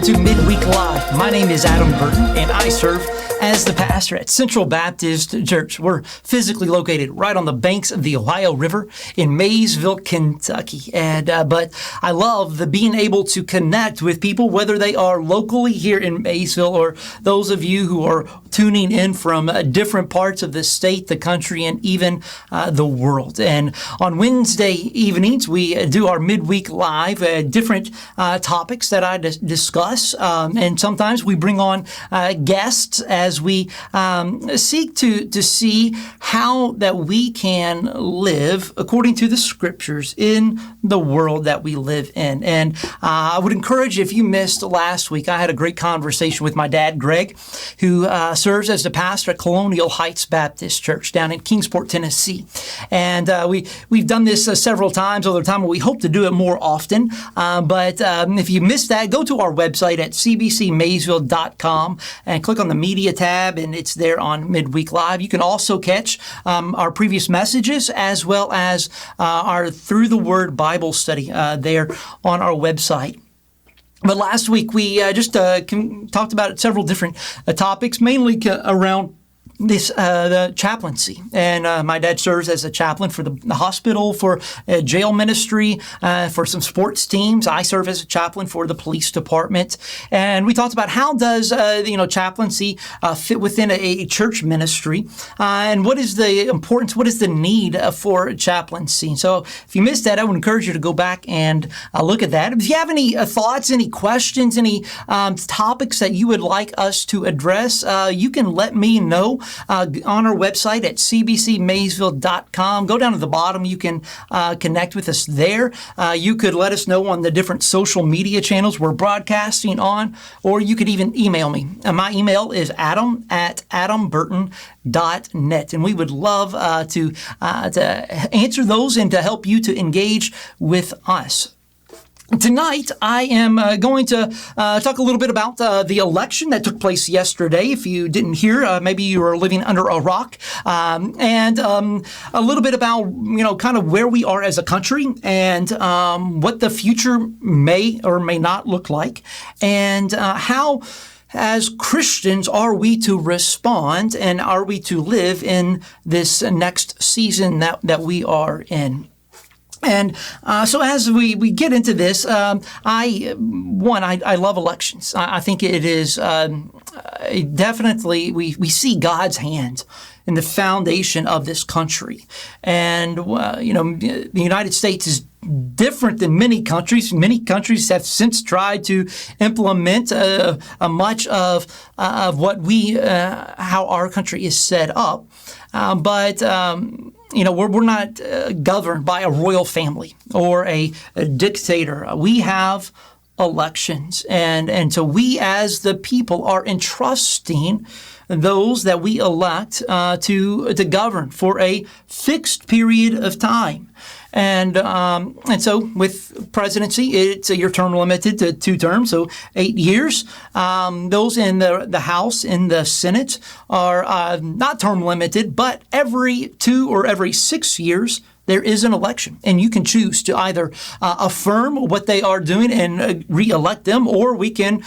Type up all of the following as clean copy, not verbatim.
to Midweek Live. My name is Adam Burton, and I serve as the pastor at Central Baptist Church. We're physically located right on the banks of the Ohio River in Maysville, Kentucky. But I love being able to connect with people, whether they are locally here in Maysville or those of you who are tuning in from different parts of the state, the country, and even the world. And on Wednesday evenings, we do our Midweek Live, different topics that I discuss. And sometimes we bring on guests as we seek to see how that we can live according to the Scriptures in the world that we live in. And I would encourage you, if you missed last week, I had a great conversation with my dad, Greg, who serves as the pastor at Colonial Heights Baptist Church down in Kingsport, Tennessee. And we've done this several times over time, and we hope to do it more often. But if you missed that, go to our website at cbcmaysville.com and click on the media tab, and it's there on Midweek Live. You can also catch our previous messages as well as our Through the Word Bible study there on our website. But last week we just talked about several different topics, mainly around this the chaplaincy. And my dad serves as a chaplain for the hospital, for jail ministry, for some sports teams. I serve as a chaplain for the police department. And we talked about how does chaplaincy fit within a church ministry, and what is the importance, what is the need for chaplaincy. So if you missed that, I would encourage you to go back and look at that. If you have any thoughts, any questions, any topics that you would like us to address, you can let me know on our website at cbcmaysville.com. Go down to the bottom. You can connect with us there. You could let us know on the different social media channels we're broadcasting on, or you could even email me. My email is adam@adamburton.net, and we would love to answer those and to help you to engage with us. Tonight, I am going to talk a little bit about the election that took place yesterday. If you didn't hear, maybe you were living under a rock, and a little bit about, kind of where we are as a country and what the future may or may not look like, and how, as Christians, are we to respond and are we to live in this next season that we are in. And so as we get into this, I love elections. I think it is definitely, we see God's hand in the foundation of this country. And, the United States is different than many countries. Many countries have since tried to implement much of what how our country is set up. But we're not governed by a royal family or a dictator. We have elections, and so we as the people are entrusting those that we elect to govern for a fixed period of time. And so with presidency, you're term limited to 2 terms, so 8 years. Those in the House, in the Senate, are not term limited, but every 2 or every 6 years, there is an election, and you can choose to either affirm what they are doing and re-elect them, or we can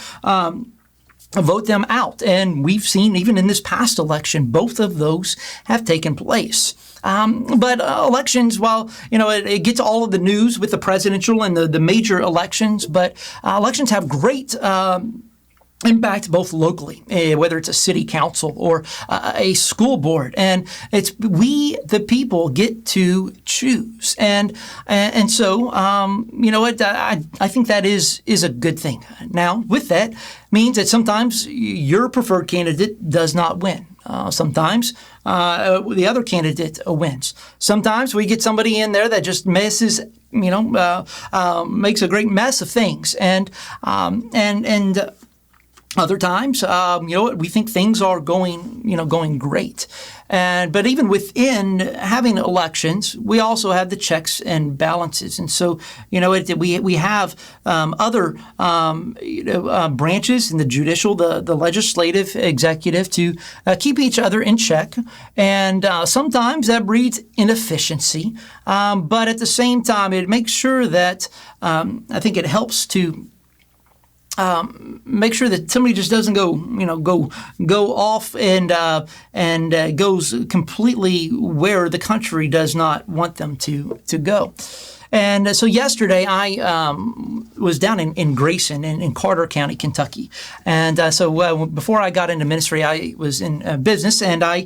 vote them out. And we've seen, even in this past election, both of those have taken place. But elections, while, it gets all of the news with the presidential and the major elections, but elections have great impact both locally, whether it's a city council or a school board. And it's we, the people, get to choose. And so, I think that is a good thing. Now, with that, means that sometimes your preferred candidate does not win. Sometimes the other candidate wins. Sometimes we get somebody in there that just messes, makes a great mess of things. And other times, we think things are going great. But even within having elections, we also have the checks and balances. And so, we have other, branches in the judicial, the legislative, executive to keep each other in check. And sometimes that breeds inefficiency. But at the same time, it makes sure that I think it helps to make sure that somebody just doesn't go off and goes completely where the country does not want them to go. And so yesterday I was down in Grayson in Carter County, Kentucky. And so before I got into ministry, I was in business, and I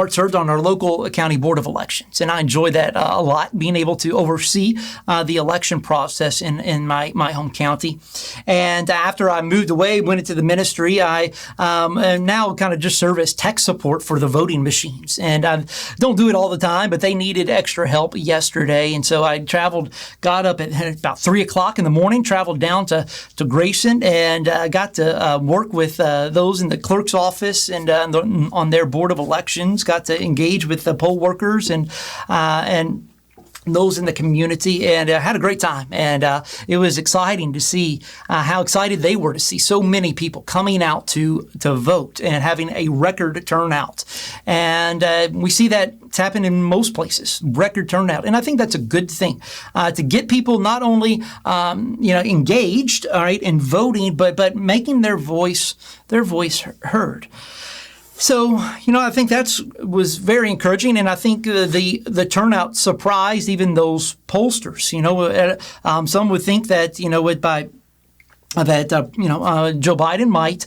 served on our local county board of elections, and I enjoy that a lot, being able to oversee the election process in my home county. And after I moved away, went into the ministry, I now kind of just serve as tech support for the voting machines. And I don't do it all the time, but they needed extra help yesterday, and so I got up at about 3 o'clock in the morning, traveled down to Grayson, and got to work with those in the clerk's office and on their board of elections. Got to engage with the poll workers and those in the community, and had a great time. And it was exciting to see how excited they were to see so many people coming out to vote and having a record turnout. And we see that it's happened in most places, record turnout. And I think that's a good thing, to get people not only engaged, all right, in voting, but making their voice heard. So, I think that was very encouraging, and I think the turnout surprised even those pollsters. Some would think that, Joe Biden might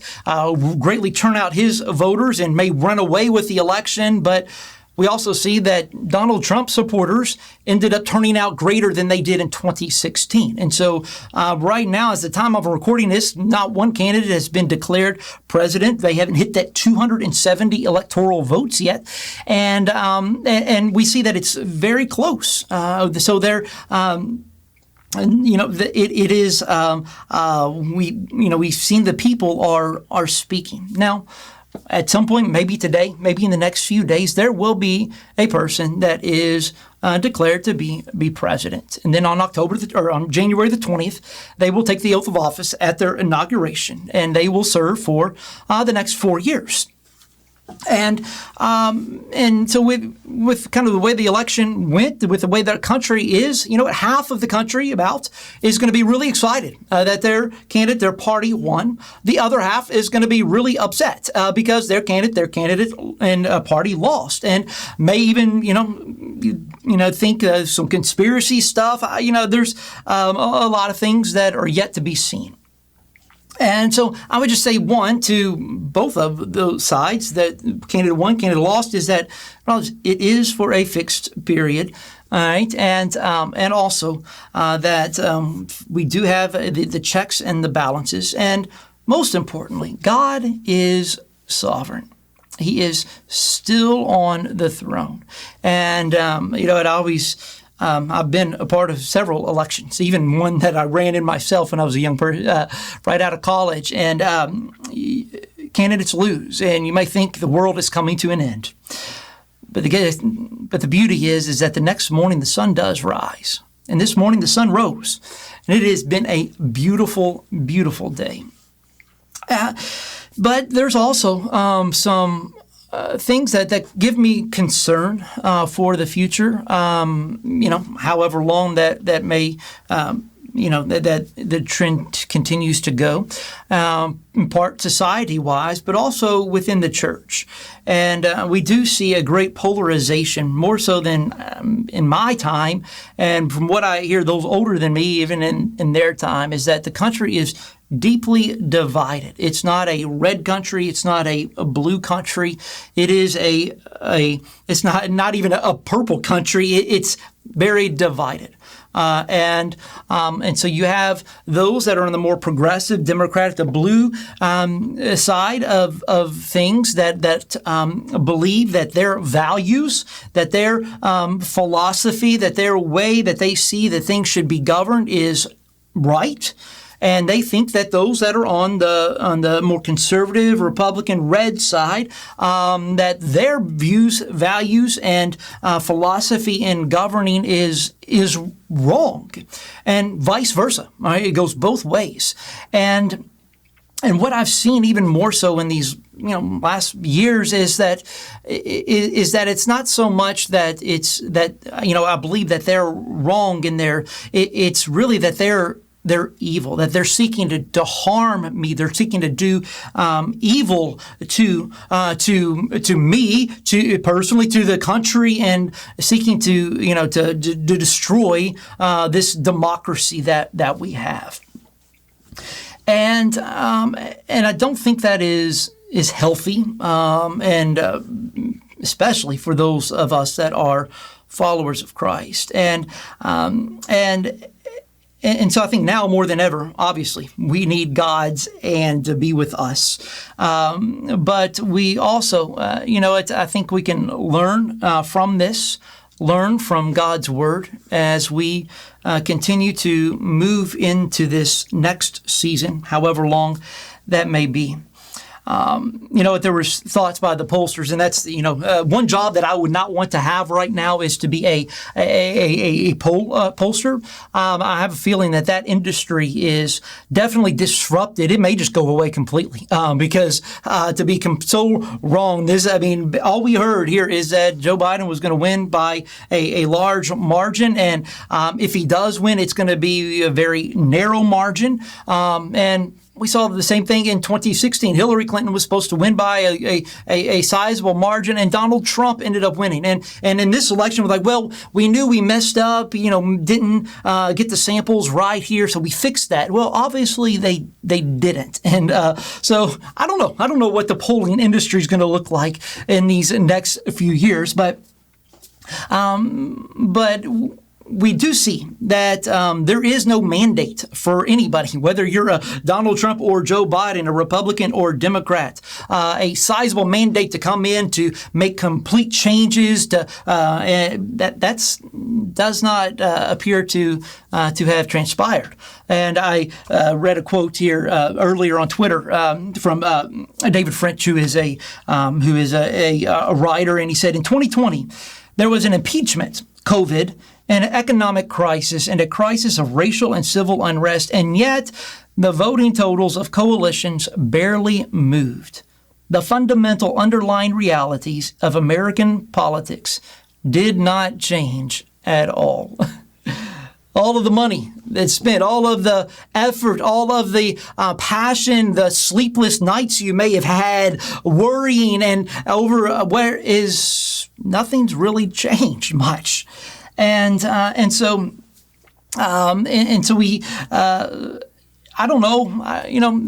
greatly turn out his voters and may run away with the election, but we also see that Donald Trump supporters ended up turning out greater than they did in 2016. And so right now, as the time of recording this, not one candidate has been declared president. They haven't hit that 270 electoral votes yet. And we see that it's very close. So they're it is. We've seen the people are speaking now. At some point, maybe today, maybe in the next few days, there will be a person that is declared to be president. And then on on January the 20th, they will take the oath of office at their inauguration, and they will serve for the next 4 years. And so with kind of the way the election went, with the way that country is, half of the country is going to be really excited that their candidate, their party won. The other half is going to be really upset because their candidate and party lost, and may even think some conspiracy stuff. There's a lot of things that are yet to be seen. And so I would just say to both of those sides, that candidate won, candidate lost, is that it is for a fixed period, all right, and also that we do have the checks and the balances, and most importantly, God is sovereign. He is still on the throne, and it always. I've been a part of several elections, even one that I ran in myself when I was a young person, right out of college. And candidates lose, and you may think the world is coming to an end. But the beauty is that the next morning the sun does rise. And this morning the sun rose. And it has been a beautiful, beautiful day. But there's also some things that give me concern for the future. However long that may, that the trend continues to go, in part society-wise, but also within the church. And we do see a great polarization, more so than in my time. And from what I hear, those older than me, even in their time, is that the country is deeply divided. It's not a red country. It's not a blue country. It is it's not even a purple country. It's very divided. And so you have those that are on the more progressive Democratic, the blue side of things that believe that their values, that their philosophy, that their way that they see that things should be governed is right. And they think that those that are on the more conservative Republican red side, that their views, values, and philosophy in governing is wrong, and vice versa. Right? It goes both ways. And what I've seen even more so in these last years is that it's not so much that I believe that they're wrong in their. It's really that they're they're evil, that they're seeking to harm me. They're seeking to do evil to me, to personally, to the country, and seeking to destroy this democracy that we have. And I don't think that is healthy, and especially for those of us that are followers of Christ. And so I think now more than ever, obviously, we need God's hand to be with us. But we also, I think we can learn from this, learn from God's Word as we continue to move into this next season, however long that may be. There was thoughts by the pollsters, and that's one job that I would not want to have right now is to be a pollster. I have a feeling that industry is definitely disrupted. It may just go away completely because to be so wrong. All we heard here is that Joe Biden was going to win by a large margin, and if he does win, it's going to be a very narrow margin, and we saw the same thing in 2016. Hillary Clinton was supposed to win by a sizable margin, and Donald Trump ended up winning. And in this election, we're like, well, we knew we messed up, didn't get the samples right here, so we fixed that. Well, obviously they didn't. And so I don't know. I don't know what the polling industry is going to look like in these next few years, but we do see that there is no mandate for anybody, whether you're a Donald Trump or Joe Biden, a Republican or Democrat, a sizable mandate to come in to make complete changes. That does not appear to have transpired. And I read a quote here earlier on Twitter from David French, who is a writer, and he said, in 2020 there was an impeachment, COVID, an economic crisis, and a crisis of racial and civil unrest, and yet the voting totals of coalitions barely moved. The fundamental underlying realities of American politics did not change at all. All of the money that's spent, all of the effort, all of the passion, the sleepless nights you may have had worrying and over nothing's really changed much. And so we, I don't know,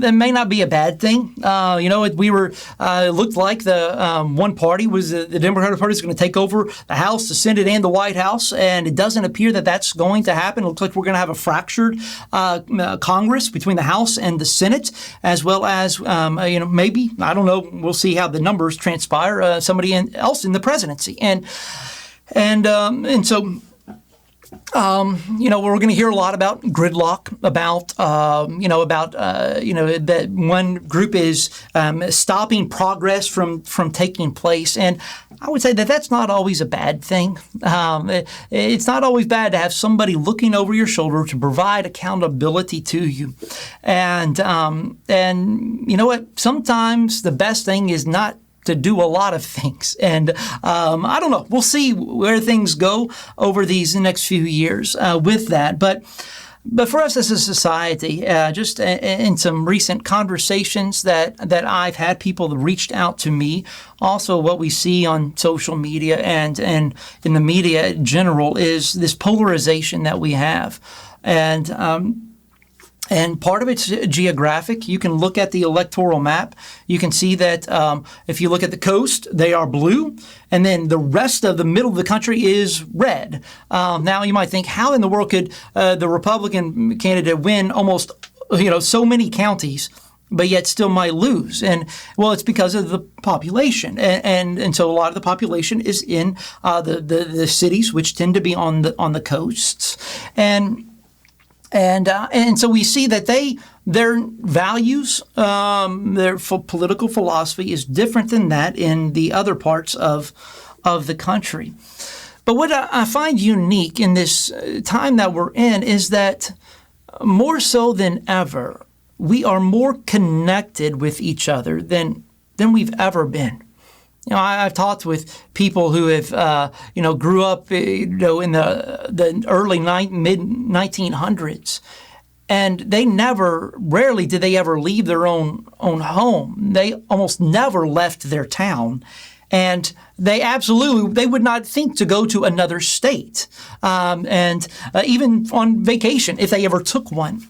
that may not be a bad thing. It looked like the one party was the Democratic Party is going to take over the House, the Senate, and the White House, and it doesn't appear that that's going to happen. It looks like we're going to have a fractured Congress between the House and the Senate, as well as, maybe, I don't know, we'll see how the numbers transpire, somebody else in the presidency. And so, we're going to hear a lot about gridlock, about that one group is stopping progress from taking place. And I would say that that's not always a bad thing. It's not always bad to have somebody looking over your shoulder to provide accountability to you. And you know what? Sometimes the best thing is not to do a lot of things. And I don't know. We'll see where things go over these next few years with that. But for us as a society, just in some recent conversations that I've had, people that reached out to me, also what we see on social media and in the media in general is this polarization that we have. And part of it's geographic. You can look at the electoral map. You can see that if you look at the coast, they are blue, and then the rest of the middle of the country is red. Now, you might think, how in the world could the Republican candidate win almost, so many counties, but yet still might lose? And well, it's because of the population, and so a lot of the population is in the cities, which tend to be on the coasts, and so we see that their values, their political philosophy is different than that in the other parts of the country. But what I find unique in this time that we're in is that more so than ever, we are more connected with each other than we've ever been. I've talked with people who have, grew up, in the early mid 1900s, And rarely did they ever leave their own home. They almost never left their town. And they would not think to go to another state, and even on vacation if they ever took one.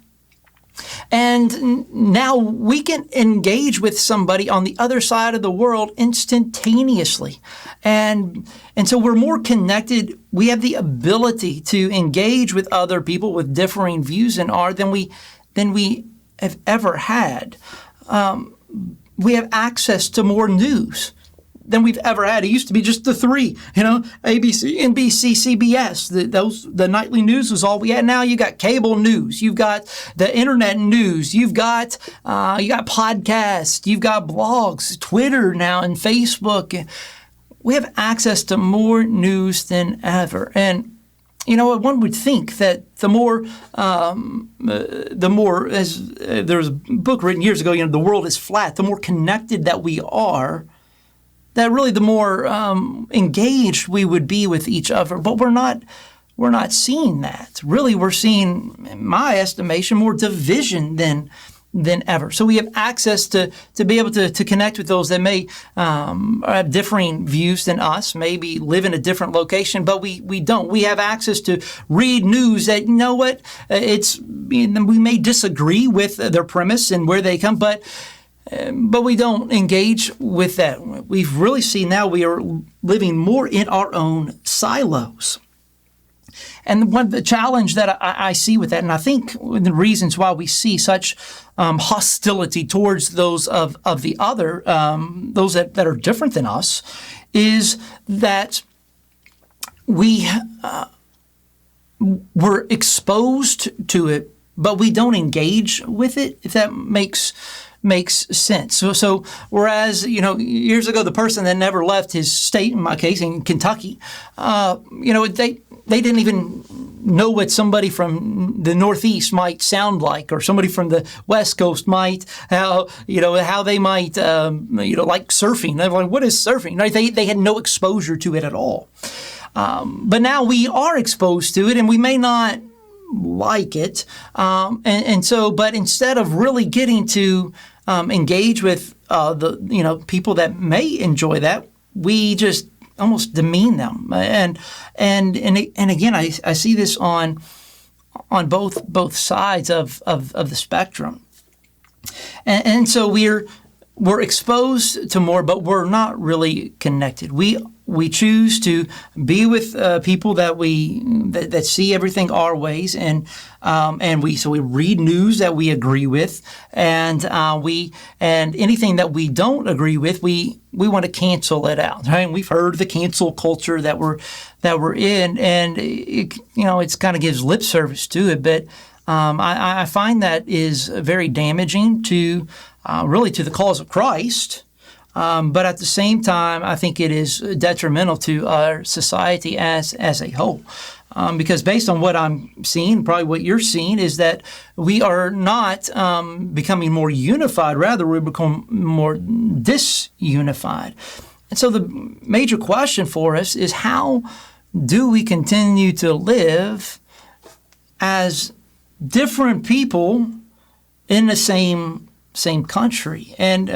And now we can engage with somebody on the other side of the world instantaneously. And so we're more connected. We have the ability to engage with other people with differing views than we have ever had. We have access to more news than we've ever had. It used to be just the three, ABC, NBC, CBS. The nightly news was all we had. Now you got cable news, you've got the internet news, you've got podcasts, you've got blogs, Twitter now, and Facebook. We have access to more news than ever, and one would think that the more, as there was a book written years ago, the world is flat. The more connected that we are, that really the more engaged we would be with each other. But we're not seeing that. Really, we're seeing, in my estimation, more division than ever. So we have access to be able to connect with those that may have differing views than us, maybe live in a different location, but we don't. We have access to read news that, we may disagree with their premise and where they come, but we don't engage with that. We've really seen now we are living more in our own silos. And the challenge that I see with that, and I think the reasons why we see such hostility towards those of the other, those that are different than us, is that we're exposed to it, but we don't engage with it, if that makes sense. So whereas, years ago, the person that never left his state, in my case, in Kentucky, they didn't even know what somebody from the Northeast might sound like, or somebody from the West Coast might, how they might, like surfing. They're like, what is surfing? Right? They had no exposure to it at all. But now we are exposed to it, and we may not like it. But instead of really getting to engage with the people that may enjoy that, we just almost demean them. And again, I see this on both sides of the spectrum. And so we're exposed to more, but we're not really connected. We choose to be with people that see everything our ways, and we read news that we agree with, and anything that we don't agree with, we want to cancel it out. Right? And we've heard the cancel culture that we're in, and it's kind of gives lip service to it, but I find that is very damaging to the cause of Christ. But at the same time, I think it is detrimental to our society as a whole. Because based on what I'm seeing, probably what you're seeing, is that we are not becoming more unified. Rather, we become more disunified. And so the major question for us is, how do we continue to live as different people in the same country? And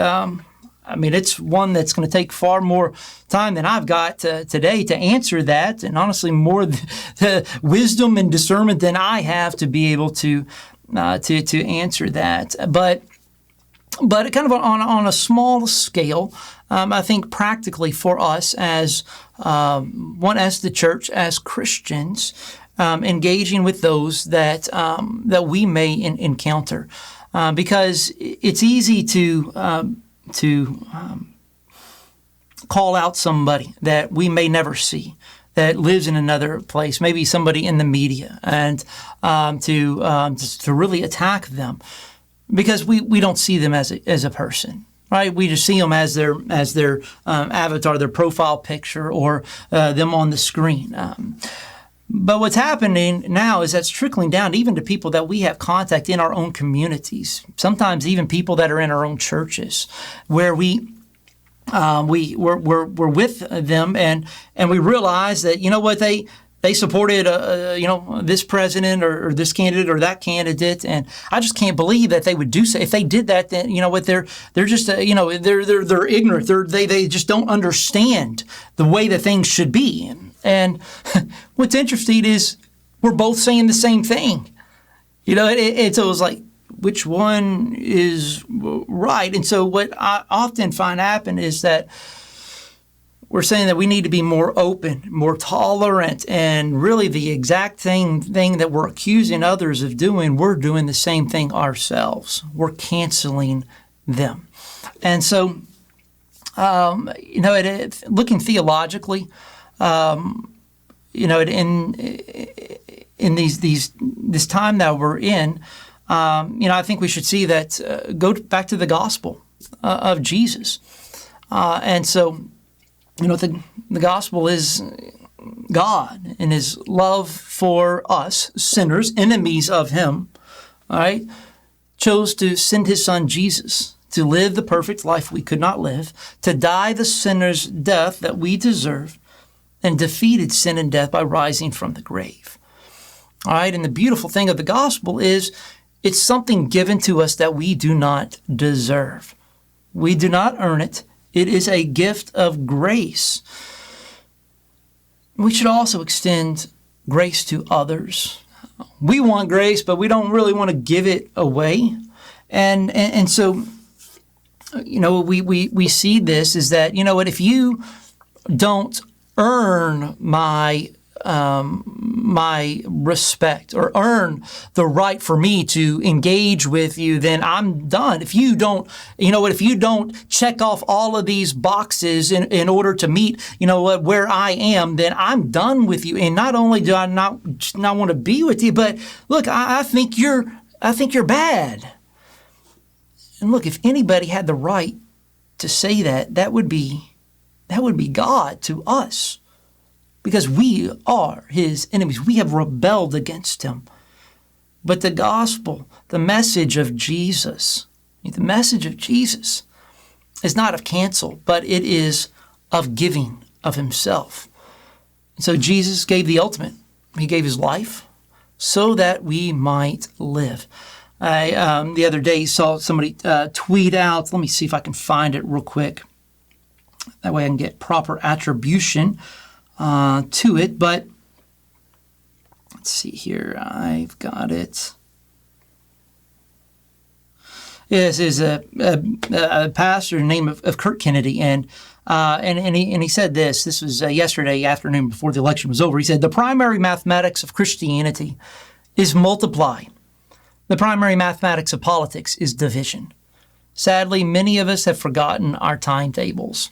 it's one that's going to take far more time than I've got today to answer that, and honestly, more the wisdom and discernment than I have to be able to answer that. But kind of on a small scale, I think practically for us as the church, as Christians, engaging with those that we may encounter, because it's easy to call out somebody that we may never see, that lives in another place, maybe somebody in the media, and to really attack them, because we don't see them as a person, right? We just see them as their avatar, their profile picture, or them on the screen. But what's happening now is that's trickling down even to people that we have contact in our own communities, sometimes even people that are in our own churches, where we're with them, and we realize that, they they supported, this president or this candidate or that candidate, and I just can't believe that they would do so. If they did that, then they're just they're ignorant. They just don't understand the way that things should be. And what's interesting is we're both saying the same thing. So it was like, which one is right? And so what I often find happen is that we're saying that we need to be more open, more tolerant, and really the exact thing that we're accusing others of doing, we're doing the same thing ourselves. We're canceling them. And so, looking theologically, in this time that we're in, I think we should see that go back to the gospel of Jesus, and so. The gospel is God and His love for us, sinners, enemies of Him, all right, chose to send His Son Jesus to live the perfect life we could not live, to die the sinner's death that we deserve, and defeated sin and death by rising from the grave. All right, and the beautiful thing of the gospel is it's something given to us that we do not deserve. We do not earn it. It is a gift of grace. We should also extend grace to others. We want grace, but we don't really want to give it away. And so, we see this is that, if you don't earn my respect or earn the right for me to engage with you, then I'm done. If you don't, if you don't check off all of these boxes in order to meet, where I am, then I'm done with you. And not only do I not want to be with you, but look, I think you're bad. And look, if anybody had the right to say that would be God to us. Because we are His enemies. We have rebelled against Him. But the gospel, the message of Jesus is not of cancel, but it is of giving of Himself. And so Jesus gave the ultimate. He gave His life so that we might live. I the other day saw somebody tweet out, let me see if I can find it real quick. That way I can get proper attribution to it, but let's see here. I've got it. This is a pastor named of Kurt Kennedy, and he said this. This was yesterday afternoon before the election was over. He said, "The primary mathematics of Christianity is multiply. The primary mathematics of politics is division. Sadly, many of us have forgotten our timetables."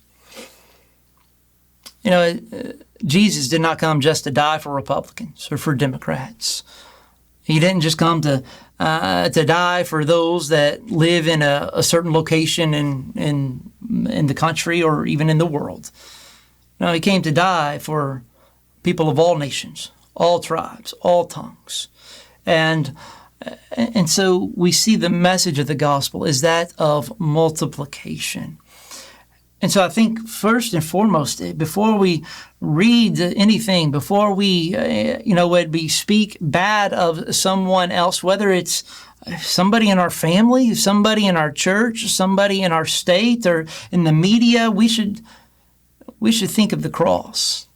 Jesus did not come just to die for Republicans or for Democrats. He didn't just come to die for those that live in a certain location in the country or even in the world. No, He came to die for people of all nations, all tribes, all tongues. And so we see the message of the gospel is that of multiplication. And so I think first and foremost, before we read anything, before we, speak bad of someone else, whether it's somebody in our family, somebody in our church, somebody in our state, or in the media, we should think of the cross.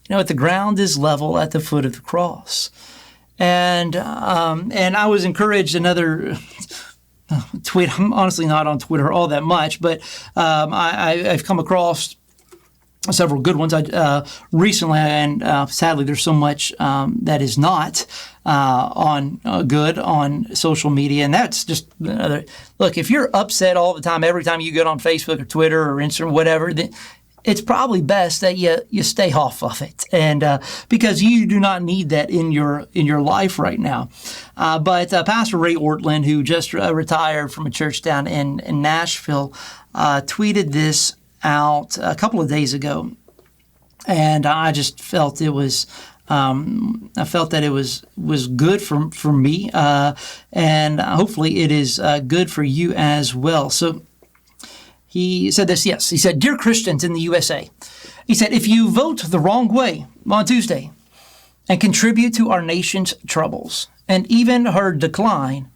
The ground is level at the foot of the cross. And I was encouraged another tweet. I'm honestly not on Twitter all that much, but I've come across several good ones recently, and sadly, there's so much that is not good on social media, and that's just another. Look, if you're upset all the time, every time you get on Facebook or Twitter or Instagram, whatever, then it's probably best that you stay off of it, and because you do not need that in your life right now. But Pastor Ray Ortland, who just retired from a church down in Nashville, tweeted this out a couple of days ago, and I just felt it was. I felt that it was good for me, and hopefully it is good for you as well. So. He said this, yes. He said, "Dear Christians in the USA," he said, "if you vote the wrong way on Tuesday, and contribute to our nation's troubles and even her decline,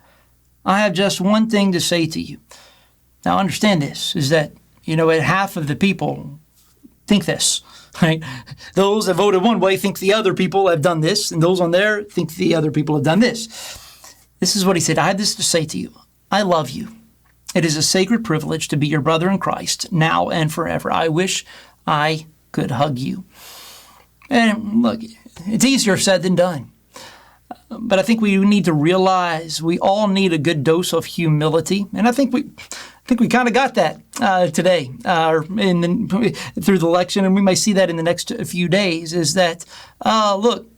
I have just one thing to say to you. Now understand this, is that, half of the people think this, right? Those that voted one way think the other people have done this, and those on there think the other people have done this. This is what he said. I have this to say to you. I love you. It is a sacred privilege to be your brother in Christ now and forever. I wish I could hug you. And look, it's easier said than done. But I think we need to realize we all need a good dose of humility. And I think we kind of got that today through the election, and we may see that in the next few days, is that, look,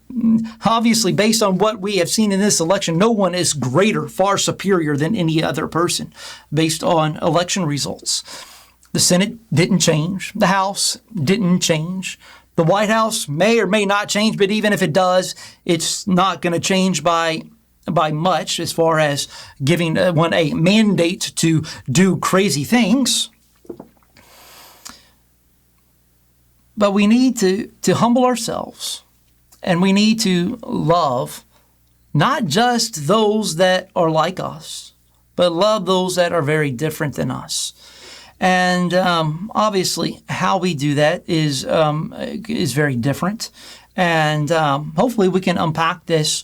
obviously, based on what we have seen in this election, no one is greater, far superior than any other person based on election results. The Senate didn't change. The House didn't change. The White House may or may not change, but even if it does, it's not going to change by much as far as giving one a mandate to do crazy things. But we need to humble ourselves, and we need to love not just those that are like us, but love those that are very different than us. And obviously, how we do that is very different. And hopefully we can unpack this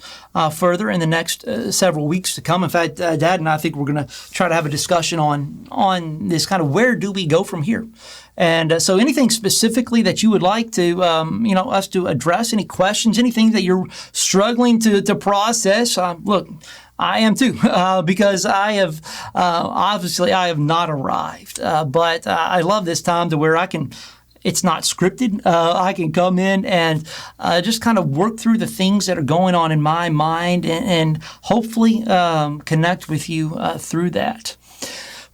further in the next several weeks to come. In fact, Dad and I think we're going to try to have a discussion on this kind of where do we go from here. And so anything specifically that you would like to, us to address, any questions, anything that you're struggling to process, look, I am too, because I have, obviously I have not arrived, but I love this time to where it's not scripted. I can come in and just kind of work through the things that are going on in my mind and hopefully connect with you through that.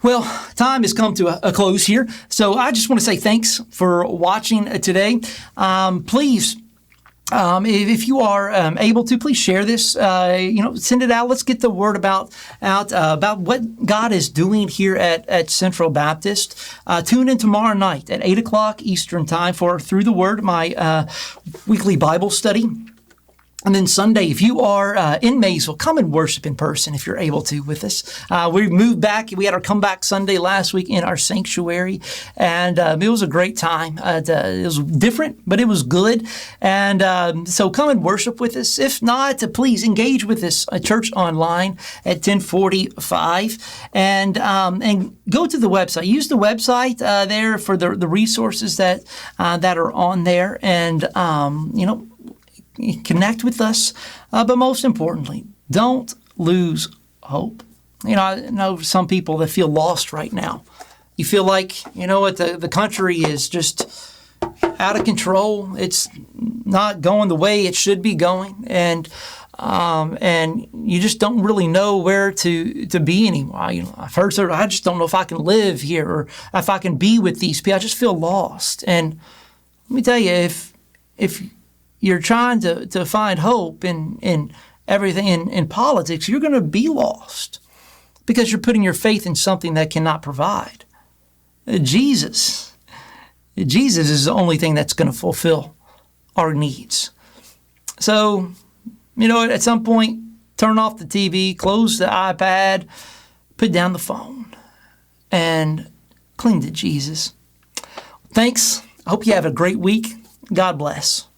Well, time has come to a close here. So I just want to say thanks for watching today. Please, if you are able to, please share this. Send it out. Let's get the word out about what God is doing here at Central Baptist. Tune in tomorrow night at 8 o'clock Eastern Time for Through the Word, my weekly Bible study. And then Sunday, if you are in Maysville, come and worship in person if you're able to with us. We moved back. We had our comeback Sunday last week in our sanctuary, and it was a great time. It was different, but it was good. And so come and worship with us. If not, please engage with us at church online at 1045. And go to the website. Use the website there for the resources that are on there. And, connect with us, but most importantly, don't lose hope. I know some people that feel lost right now. You feel like, the country is just out of control. It's not going the way it should be going, and you just don't really know where to be anymore. I've heard I just don't know if I can live here or if I can be with these people. I just feel lost. And let me tell you, if you're trying to find hope in everything in politics, you're going to be lost because you're putting your faith in something that cannot provide. Jesus is the only thing that's going to fulfill our needs. So, at some point, turn off the TV, close the iPad, put down the phone, and cling to Jesus. Thanks. I hope you have a great week. God bless.